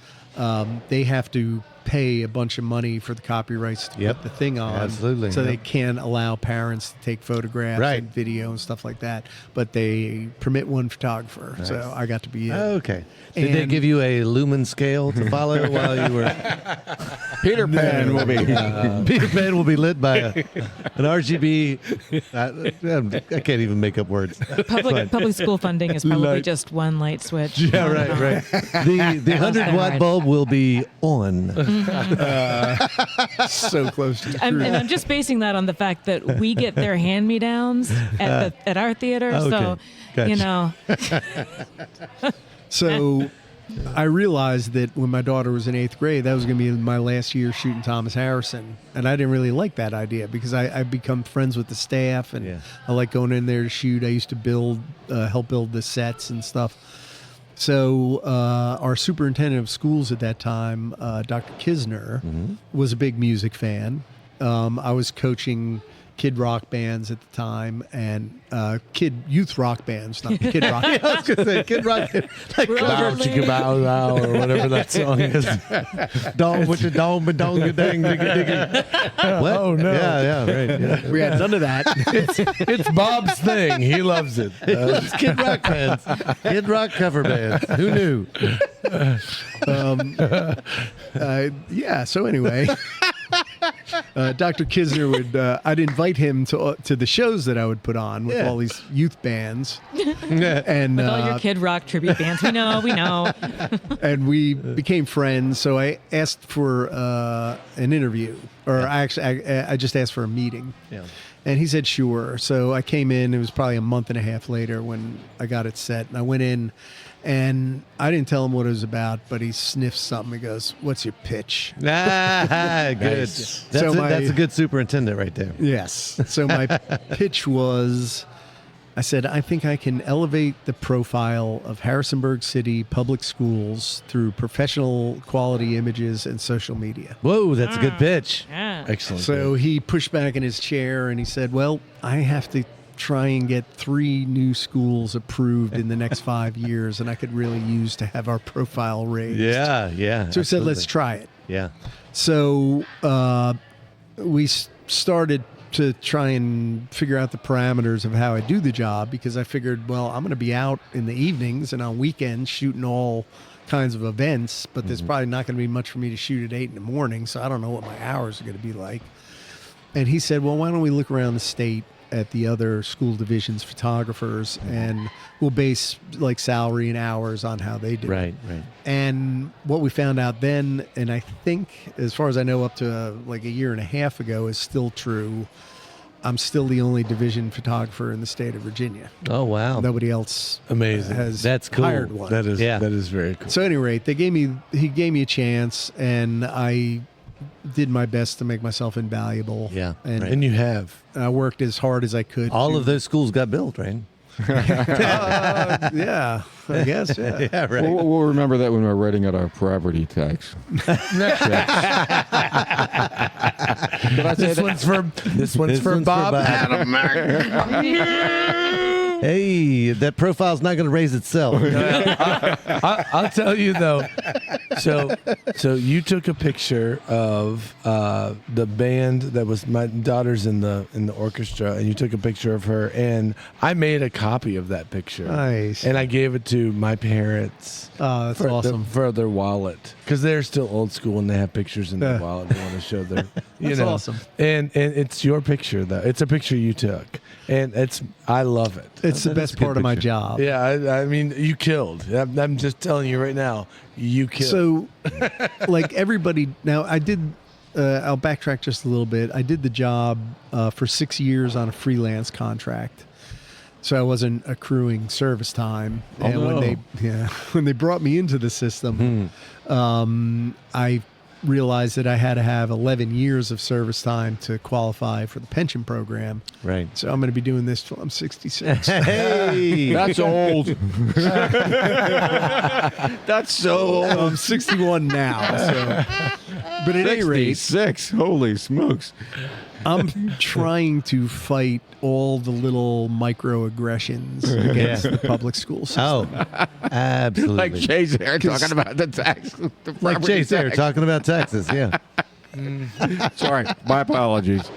they have to pay a bunch of money for the copyrights to put the thing on. Absolutely. So they can't allow parents to take photographs and video and stuff like that. But they permit one photographer. Nice. So I got to be it. Okay. Did they give you a lumen scale to follow while you were? Peter Pan will be. Peter Pan will be lit by an RGB. I can't even make up words. Public school funding is probably just one light switch. Yeah, on and off. right. The 100-watt bulb will be on. So close to the truth. And I'm just basing that on the fact that we get their hand-me-downs at our theater. Okay. So, Gotcha. you know, So I realized that when my daughter was in 8th grade, that was going to be my last year shooting Thomas Harrison. And I didn't really like that idea because I've become friends with the staff and I like going in there to shoot. I used to help build the sets and stuff. So our superintendent of schools at that time, Dr. Kisner, was a big music fan. I was coaching kid rock bands at the time and youth rock bands, not kid rock. I was going to say kid rock. Like Bow chicka bow wow, or whatever that song is. dong with the dong, but dong, dang, digga, digga. What? Oh, no. Yeah, right. Yeah. We had none of that. It's Bob's thing. He loves it. It's kid rock bands, kid rock cover bands. Who knew? So anyway, Dr. Kisner would, I'd invite him to the shows that I would put on with all these youth bands. And with all your kid rock tribute bands. We know. and we became friends. So I asked for an interview, or I just asked for a meeting. Yeah. And he said, sure. So I came in. It was probably a month and a half later when I got it set. And I went in, and I didn't tell him what it was about, but he sniffed something. He goes, "What's your pitch?" Good. That's, that's a good superintendent right there. Yes. So my pitch was, I said, I think I can elevate the profile of Harrisonburg City public schools through professional quality images and social media. Whoa, that's a good pitch. Yeah. Excellent. So he pushed back in his chair and he said, well, I have to try and get 3 new schools approved in the next 5 years, and I could really use to have our profile raised. Yeah. So he said, let's try it. Yeah. So we started to try and figure out the parameters of how I do the job, because I figured, well, I'm going to be out in the evenings and on weekends shooting all kinds of events, but there's probably not going to be much for me to shoot at 8 in the morning, so I don't know what my hours are going to be like. And he said, well, why don't we look around the state at the other school divisions photographers, and we'll base like salary and hours on how they do. Right. And what we found out then, and I think as far as I know up to like a year and a half ago, is still true. I'm still the only division photographer in the state of Virginia. Oh, wow. Nobody else Amazing. has That's cool. hired one. That is very cool. So at any rate, he gave me a chance, and I did my best to make myself invaluable. Yeah, And, right. And you have. I worked as hard as I could. All of those schools got built, right? Yeah, I guess. Yeah. Yeah, right. We'll remember that when we're writing out our property tax. Did I say This that? one's for Bob Adamek. Hey, that profile's not going to raise itself. I'll tell you though. So you took a picture of the band that was my daughter's in the orchestra, and you took a picture of her, and I made a copy of that picture. Nice. And I gave it to my parents. Oh, that's for awesome. for their wallet, because they're still old school and they have pictures in their wallet. They want to show their, That's awesome. And it's your picture though. It's a picture you took. and I love it. It's the That is best a good part of my picture. job. Yeah, I mean, you killed. I'm just telling you right now, you killed. So, like everybody, now I did. I'll backtrack just a little bit. I did the job for 6 years on a freelance contract, so I wasn't accruing service time. Oh, and no. when they brought me into the system, I realized that I had to have 11 years of service time to qualify for the pension program. Right. So I'm going to be doing this till I'm 66. Hey. That's old. That's so old. I'm 61 now. So. But at any rate, 66. Holy smokes. I'm trying to fight all the little microaggressions against the public school system. Oh, absolutely. Like Jay's there talking about the tax. The Like property Chase there tax. talking about taxes. Yeah. Sorry. My apologies.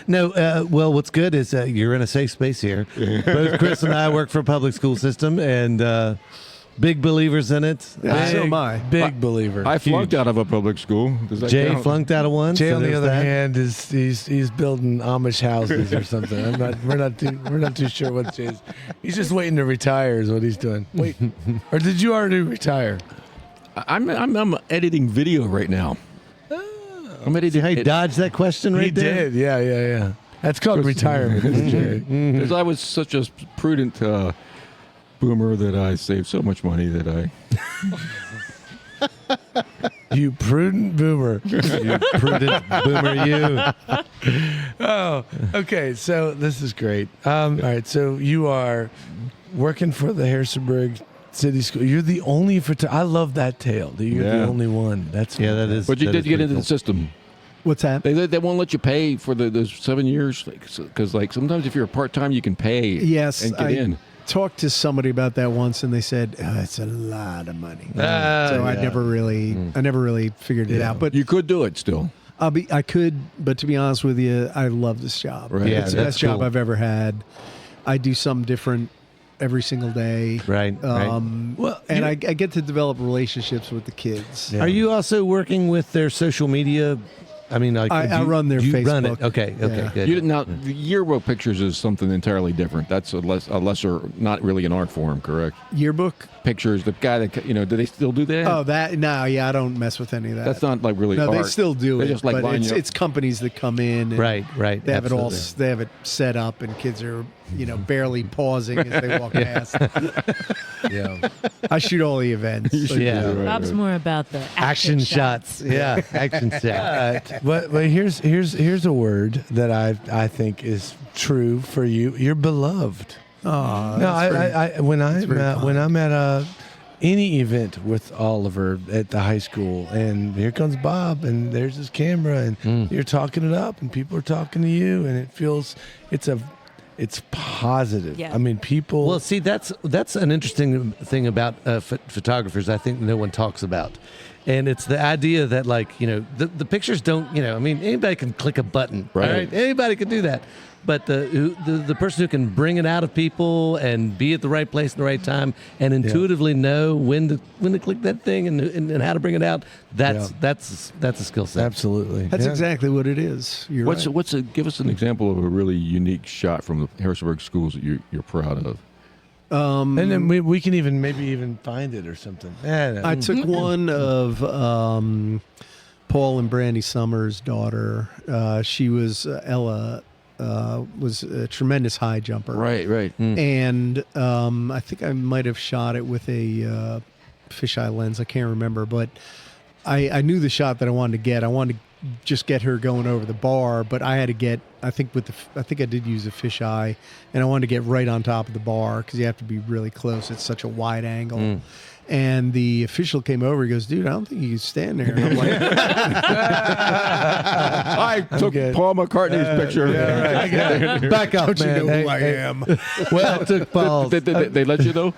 No, well, what's good is you're in a safe space here. Both Chris and I work for a public school system, and big believers in it. So am I. Big believer. I flunked out of a public school. Does that Jay count? flunked out of one. Jay, so on the there's other that. hand, is he's building Amish houses or something. We're not too sure what Jay's. He's just waiting to retire is what he's doing. Wait, or did you already retire? I'm editing video right now. I'm editing. See how you dodged that question right He there? did. Yeah. That's called retirement, Jay. Because I was such a prudent boomer that I saved so much money that I. You prudent boomer. You prudent boomer, you. Oh, okay. So this is great. All right. So you are working for the Harrisonburg City School. You're the only I love that tale. That you're the Yeah. only one. That's Yeah, that is. But you that did is get pretty into cool. the system. What's that? They won't let you pay for those 7 years because like sometimes if you're part time you can pay. Yes, and get I in. talked to somebody about that once, and they said it's a lot of money. So I yeah. never really figured it out. But You could do it still. I could, but to be honest with you, I love this job. Right. Yeah, It's the that's best job cool. I've ever had. I do something different every single day. Right. Well, And I get to develop relationships with the kids. Are you also working with their social media? I mean, like, I run their you Run it. Facebook. Okay. Yeah. Good. You didn't now the yearbook pictures is something entirely different. That's a lesser, not really an art form, correct? Yearbook? Pictures. The guy that do they still do that? Oh, that no, yeah, I don't mess with any of that. That's not like really No, art. they still do They it, just like but line you up. it's companies that come in. And Right. They have Absolutely. they have it set up, and kids are barely pausing as they walk past. yeah. I shoot all the events. Yeah. Bob's more about the Action shots. Yeah. Action shots. But here's a word that I think is true for you. You're beloved. Oh, No, when I'm at any event with Oliver at the high school, and here comes Bob, and there's his camera, and you're talking it up, and people are talking to you, and it feels it's positive. Yeah. I mean, people. Well, see, that's an interesting thing about photographers. I think no one talks about, and it's the idea that the pictures don't. I mean, anybody can click a button, Right. all right? Anybody can do that. But the person who can bring it out of people and be at the right place at the right time and intuitively know when to click that thing and how to bring it out, that's a skill set. Absolutely. That's Yeah. exactly what it is. You're right. Give us an example of a really unique shot from the Harrisonburg schools that you're proud of. And then we can even find it or something. I took one of Paul and Brandy Summers' daughter. She was Ella. Was a tremendous high jumper. Right. And I think I might have shot it with a fisheye lens. I can't remember, but I knew the shot that I wanted to get. I wanted to just get her going over the bar, but I had to get. I think I did use a fisheye, and I wanted to get right on top of the bar because you have to be really close. It's such a wide angle. And the official came over. He goes, "Dude, I don't think you can stand there." And I'm like, I took Paul McCartney's picture. Back up, "Don't you man. know Hey, who I hey. am?" Well, I took balls. They let you know?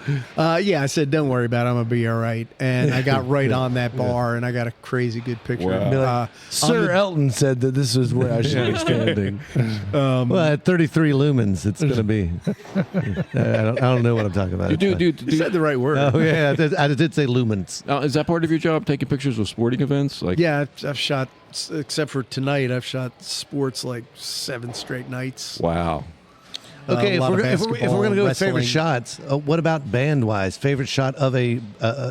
Yeah, I said, "Don't worry about it. I'm gonna be all right." And I got right on that bar, and I got a crazy good picture. Wow. Be like, Sir Elton said that this is where I should be standing. Well, at 33 lumens, it's going to be. I don't know what I'm talking about. You said the right word. Oh yeah, I did say lumens. Is that part of your job, taking pictures of sporting events? Like, Yeah, I've shot, except for tonight, I've shot sports like 7 straight nights. wow. Okay, a lot of if we're basketball, going to go with wrestling. favorite shots, what about band-wise? Favorite shot of a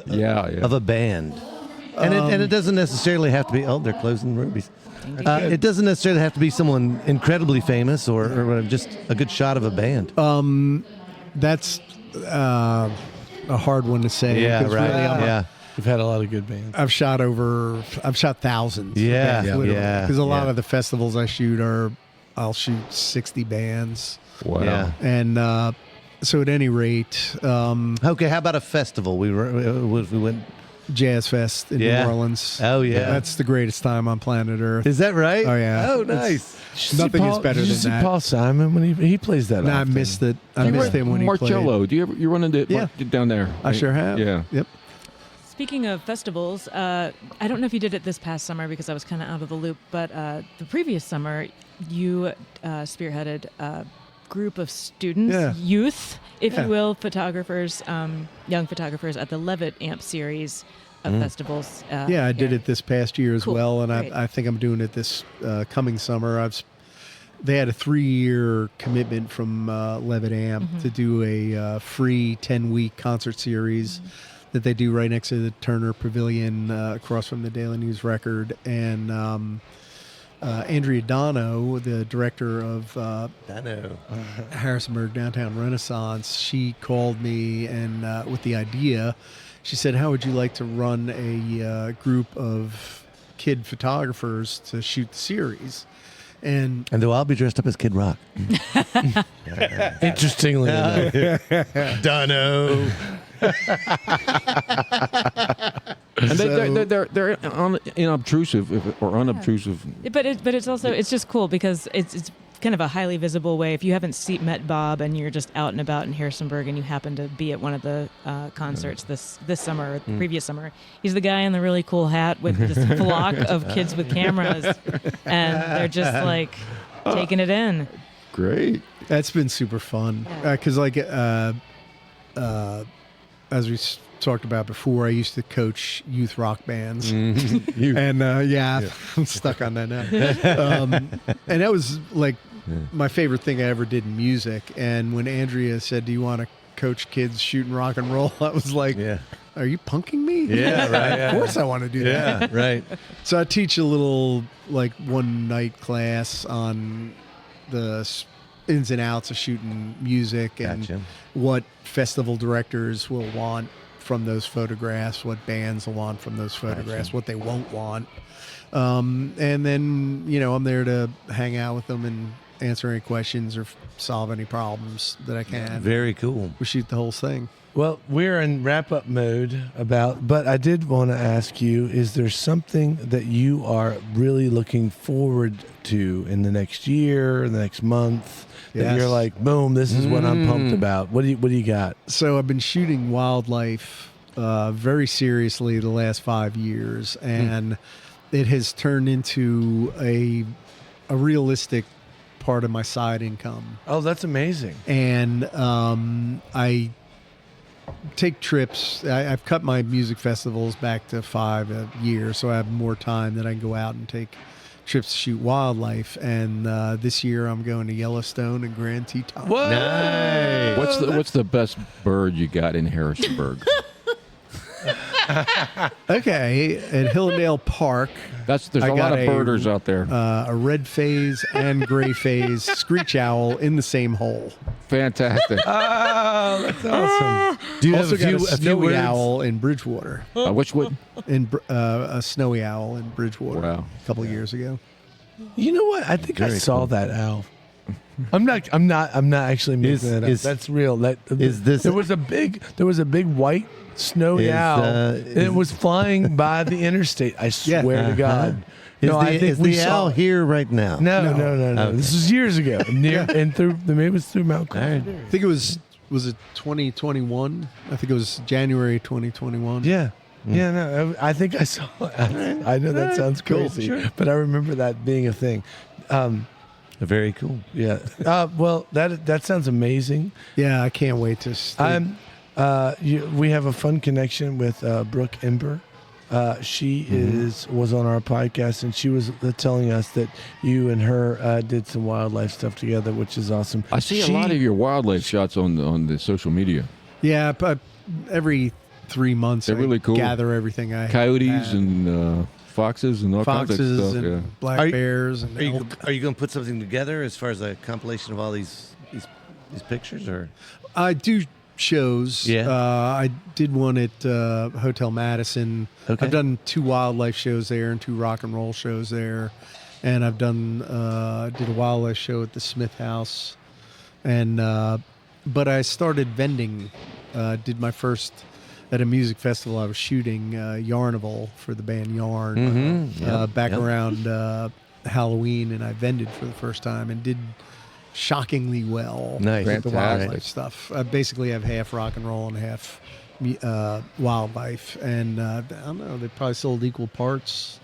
Yeah. of a band, and it doesn't necessarily have to be. Oh, they're closing Ruby's. It doesn't necessarily have to be someone incredibly famous or just a good shot of a band. That's a hard one to say. Yeah, 'cause right. really, Yeah. We've had a lot of good bands. I've shot thousands. Yeah, yeah, Because a lot yeah. of the festivals I shoot I'll shoot 60 bands, Wow. Yeah. and so at any rate, Okay, how about a festival? We went. Jazz Fest in Yeah. New Orleans. Oh, yeah. That's the greatest time on planet Earth. Is that right? Oh, yeah. Oh, It's- nice. Nothing is better Did you than see that. Paul Simon when he plays that? No, I often. missed it. I You missed run him when he played. Marcello. Do you run into Yeah. down there? I sure have. Yeah. Yep. Speaking of festivals, I don't know if you did it this past summer because I was kind of out of the loop, but the previous summer you spearheaded a group of students, Yeah. youth, if Yeah. you will, photographers, young photographers at the Levitt Amp series of festivals. Yeah, I did here. it this past year as Cool. well, and Great. I think I'm doing it this coming summer. They had a 3-year commitment from Levitt Amp to do a free 10-week concert series that they do right next to the Turner Pavilion across from the Daily News Record. And Andrea Dono, the director of I know. Harrisonburg Downtown Renaissance, she called me and with the idea. She said, "How would you like to run a group of kid photographers to shoot the series?" And And though I'll be dressed up as Kid Rock. Interestingly enough. Dunno. And they're inobtrusive or unobtrusive. But it's also it's just cool because it's kind of a highly visible way. If you haven't met Bob and you're just out and about in Harrisonburg and you happen to be at one of the concerts this summer or the previous summer, he's the guy in the really cool hat with this flock of kids with cameras, and they're just like taking it in. Great. that's been super fun because as we talked about before, I used to coach youth rock bands, and I'm stuck on that now. And that was like my favorite thing I ever did in music. And when Andrea said, "Do you want to coach kids shooting rock and roll?" I was like, Yeah. "Are you punking me?" Yeah, right. Of course I want to do that. Yeah, right. So I teach a little like one night class on the ins and outs of shooting music and Gotcha. what festival directors will want from those photographs, what bands will want from those photographs, what they won't want. And then, I'm there to hang out with them and answer any questions or solve any problems that I can. Very cool. We shoot the whole thing. Well, we're in wrap-up mode but I did want to ask you, is there something that you are really looking forward to in the next year, the next month, that Yes. you're like, boom, this is what I'm pumped about? What do you got? So I've been shooting wildlife very seriously the last 5 years, and it has turned into a realistic part of my side income. Oh, that's amazing. And I take trips. I've cut my music festivals back to 5 a year, so I have more time that I can go out and take trips to shoot wildlife. And this year I'm going to Yellowstone and Grand Teton. What? Nice. What's the best bird you got in Harrisonburg? Okay, at Hillendale Park, There's I a lot got of birders out there. a red phase and gray phase screech owl in the same hole. Fantastic. Oh, that's awesome. Do you Also have got a snowy words? owl in Bridgewater. Which would? A snowy owl in Bridgewater. Wow. A couple of years ago. You know what? I think I Very saw cool. that owl. I'm not actually making that up. That's real. is this- there was a big white snowy owl. And it was flying by the interstate. I swear to God. Is the owl here right now? No. Okay. This was years ago. And through maybe it was through Mount All right. Carmel. I think it was it 2021? I think it was January 2021. Yeah. Yeah, no, I think I saw it. I know that sounds Cool, crazy, sure. but I remember that being a thing. Very cool. Yeah. Well, that sounds amazing. Yeah, I can't wait to. We have a fun connection with Brooke Ember. She was on our podcast, and she was telling us that you and her did some wildlife stuff together, which is awesome. I see a lot of your wildlife shots on the social media. Yeah, but every 3 months They're I really cool. gather everything I Coyotes had. and foxes and all kinds of foxes stuff. and Yeah. black bears and Are you elk. going to put something together as far as a compilation of all these pictures, or? I do shows. Yeah. I did one at Hotel Madison. Okay. I've done 2 wildlife shows there and 2 rock and roll shows there, and I've done did a wildlife show at the Smith House, and but I started vending. Did my first at a music festival. I was shooting Yarnival for the band Yarn back around Halloween, and I vended for the first time and did shockingly well. Nice. With the Fantastic. wildlife stuff. I basically have half rock and roll and half wildlife, and I don't know, they probably sold equal parts.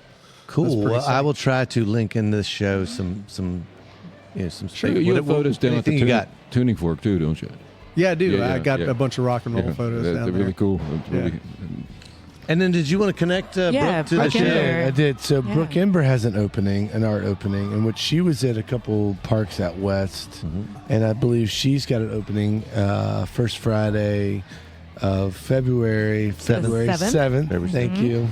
Cool. That's pretty Well, I sick. will try to link in this show some You have photos down at the anything you got. tuning fork too, don't you? Yeah, I do. Yeah, I got yeah. a bunch of rock and roll photos they're down there. really cool. It's really, And then, did you want to connect Brooke to the Brooke show? Ember. I did. So Yeah. Brooke Ember has an art opening, in which she was at a couple parks out west, and I believe she's got an opening first Friday of February 7th. seventh. Thank you.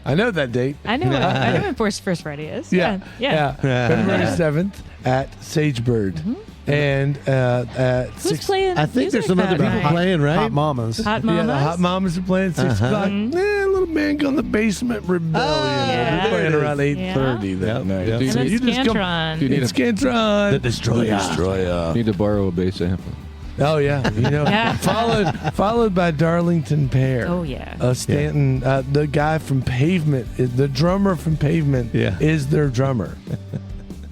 I know that date. I know. I know when First Friday is. Yeah. February 7th at Sagebird. And at Who's 6 playing? I think there's music some other that people night? playing, right? Hot Mamas. Hot Yeah, Mamas. the Hot Mamas are playing at 6 o'clock. Little Man Gone the Basement Rebellion. yeah. They're playing around There it 8:30 that night. Yep. Do you And then need- Scantron. do you need It's a- Scantron. The Destroyer. need to borrow a bass sample. Oh yeah, Yeah. followed by Darlington Pear. Oh yeah. Stanton, the guy from Pavement, the drummer from Pavement, Yeah. is their drummer.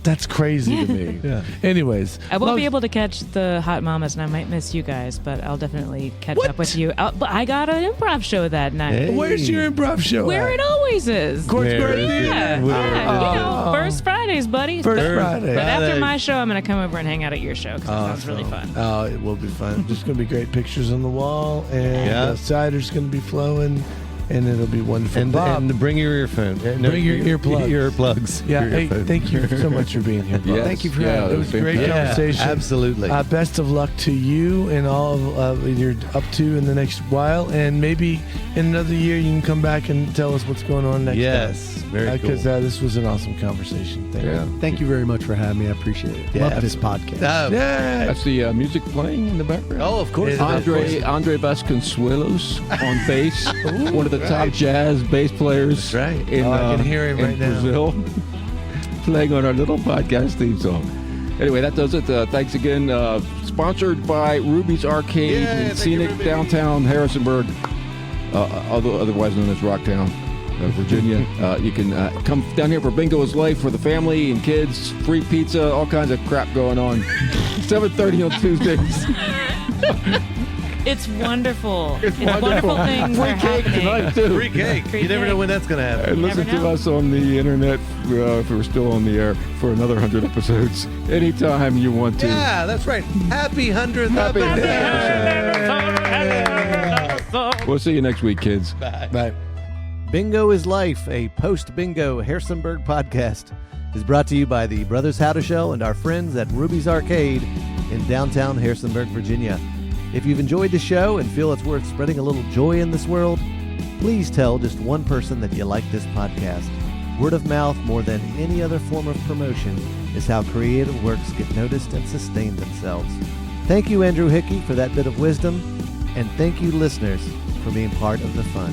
That's crazy to me. Yeah. Anyways, I won't be able to catch the Hot Mamas, and I might miss you guys, but I'll definitely catch What? up with you. But I got an improv show that night. Hey. Where's your improv show? Where at? it always is. Court Square Where is it? Theater. Yeah, Where yeah. is You know, First Fridays, buddy. First But- Friday. But after Friday. my show, I'm going to come over and hang out at your show because it sounds really fun. Oh, it will be fun. Just going to be great pictures on the wall, and Yeah. cider's going to be flowing, and it'll be wonderful. And, Bob, and bring your earphone. Bring your earplugs. Earplugs. yeah, Your hey, earphones. thank you so much for being here, Bob. Yes. Thank you for Yeah, having It was a great fantastic. conversation. Absolutely. Best of luck to you and all of what you're up to in the next while, and maybe in another year you can come back and tell us what's going on next. Yes, very cool. Because this was an awesome conversation. Thank Yeah. you. Thank you very much for having me. I appreciate it. Yeah, Love this podcast. Oh, Yeah. That's the music playing in the background. oh, of course. Yeah. Andre Vasconcelos on bass, one of the top jazz bass players. That's right. In, I can hear him in right now. Brazil, playing on our little podcast theme song. Anyway, that does it. Thanks again. Sponsored by Ruby's Arcade Yeah, in thank scenic you, Ruby. downtown Harrisonburg, otherwise known as Rocktown, Virginia. You can come down here for Bingo is Life for the family and kids. Free pizza, all kinds of crap going on. 7:30 on Tuesdays. It's wonderful. It's wonderful. wonderful things Free are cake happening. tonight too. Free cake. Free You never know cake. when that's going to happen. And listen never to know. us on the internet if we're still on the air for another 100 episodes anytime you want to. Yeah, that's right. Happy 100th Happy episode. We'll see you next week, kids. Bye. Bingo is Life, a post-bingo Harrisonburg podcast, is brought to you by the Brothers How to Show and our friends at Ruby's Arcade in downtown Harrisonburg, Virginia. If you've enjoyed the show and feel it's worth spreading a little joy in this world, please tell just one person that you like this podcast. Word of mouth, more than any other form of promotion, is how creative works get noticed and sustain themselves. Thank you, Andrew Hickey, for that bit of wisdom, and thank you, listeners, for being part of the fun.